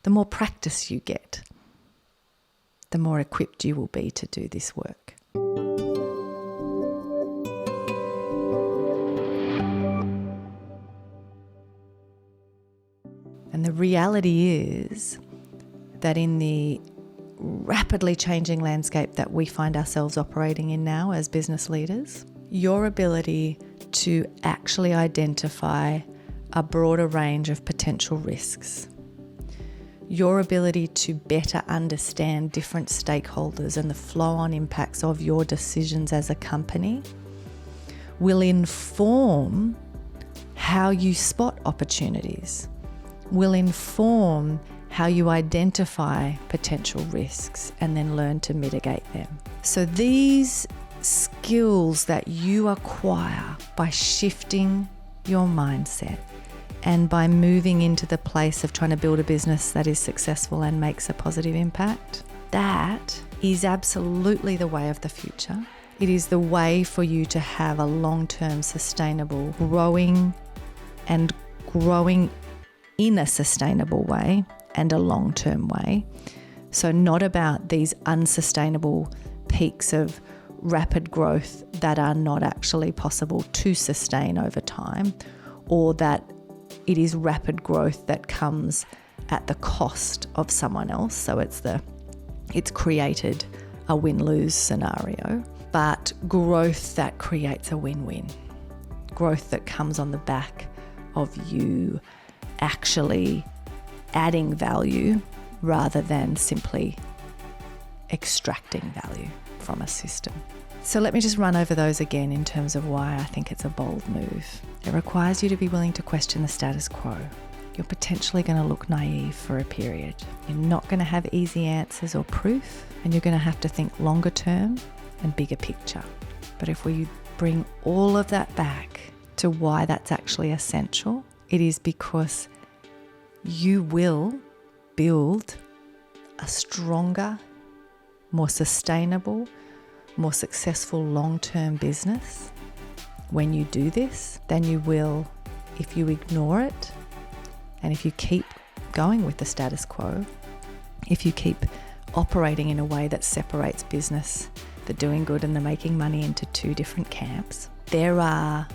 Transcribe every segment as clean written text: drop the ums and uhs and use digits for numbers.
the more practice you get, the more equipped you will be to do this work. And the reality is that in the rapidly changing landscape that we find ourselves operating in now as business leaders, your ability to actually identify a broader range of potential risks, your ability to better understand different stakeholders and the flow-on impacts of your decisions as a company will inform how you spot opportunities, will inform how you identify potential risks and then learn to mitigate them. So these skills that you acquire by shifting your mindset and by moving into the place of trying to build a business that is successful and makes a positive impact, that is absolutely the way of the future. It is the way for you to have a long-term sustainable growing in a sustainable way and a long-term way. So not about these unsustainable peaks of rapid growth that are not actually possible to sustain over time, or that it is rapid growth that comes at the cost of someone else. So it's created a win-lose scenario, but growth that creates a win-win. Growth that comes on the back of you actually adding value rather than simply extracting value from a system. So let me just run over those again in terms of why I think it's a bold move. It requires you to be willing to question the status quo. You're potentially going to look naive for a period. You're not going to have easy answers or proof, and you're going to have to think longer term and bigger picture. But if we bring all of that back to why that's actually essential, it is because you will build a stronger, more sustainable, more successful long-term business when you do this than you will if you ignore it, and if you keep going with the status quo, if you keep operating in a way that separates business, the doing good and the making money, into two different camps. There are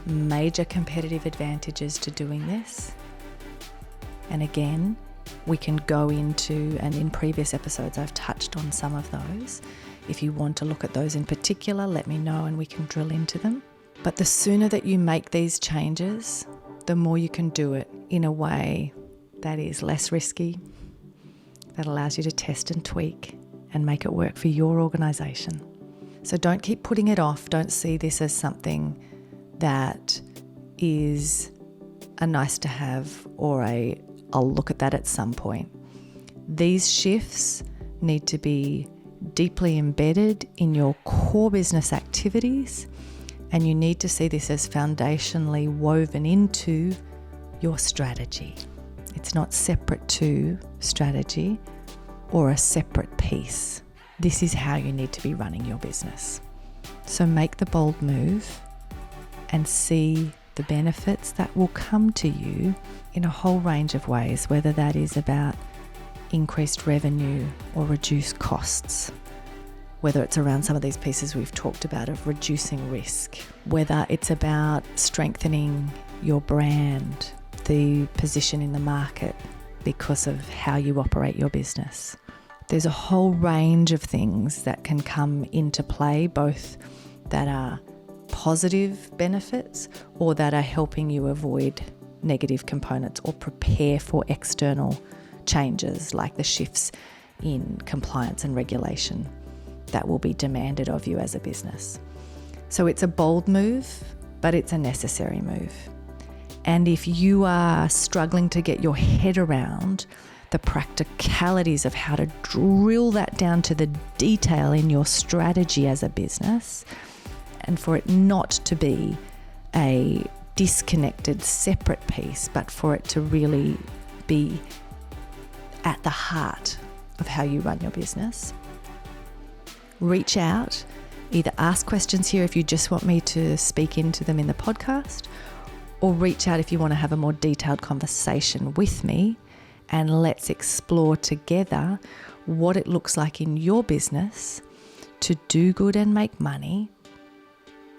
major competitive advantages to doing this. And again, we can go into, and in previous episodes I've touched on some of those. If you want to look at those in particular, let me know and we can drill into them. But the sooner that you make these changes, the more you can do it in a way that is less risky, that allows you to test and tweak and make it work for your organisation. So don't keep putting it off. Don't see this as something that is a nice to have or I'll look at that at some point. These shifts need to be deeply embedded in your core business activities, and you need to see this as foundationally woven into your strategy. It's not separate to strategy or a separate piece. This is how you need to be running your business. So make the bold move and see the benefits that will come to you in a whole range of ways, whether that is about increased revenue or reduced costs, whether it's around some of these pieces we've talked about of reducing risk, whether it's about strengthening your brand, the position in the market because of how you operate your business. There's a whole range of things that can come into play, both that are positive benefits or that are helping you avoid negative components or prepare for external changes like the shifts in compliance and regulation that will be demanded of you as a business. So it's a bold move, but it's a necessary move. And if you are struggling to get your head around the practicalities of how to drill that down to the detail in your strategy as a business, and for it not to be a disconnected, separate piece, but for it to really be at the heart of how you run your business, reach out. Either ask questions here if you just want me to speak into them in the podcast, or reach out if you want to have a more detailed conversation with me and let's explore together what it looks like in your business to do good and make money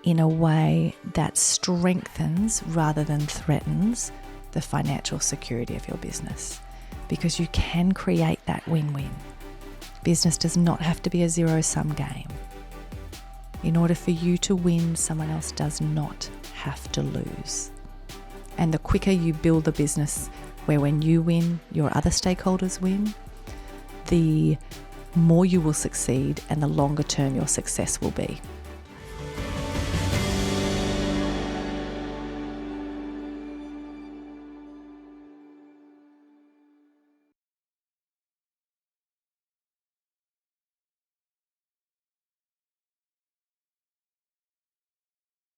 in a way that strengthens rather than threatens the financial security of your business. Because you can create that win-win. Business does not have to be a zero-sum game. In order for you to win, someone else does not have to lose. And the quicker you build a business where when you win, your other stakeholders win, the more you will succeed and the longer term your success will be.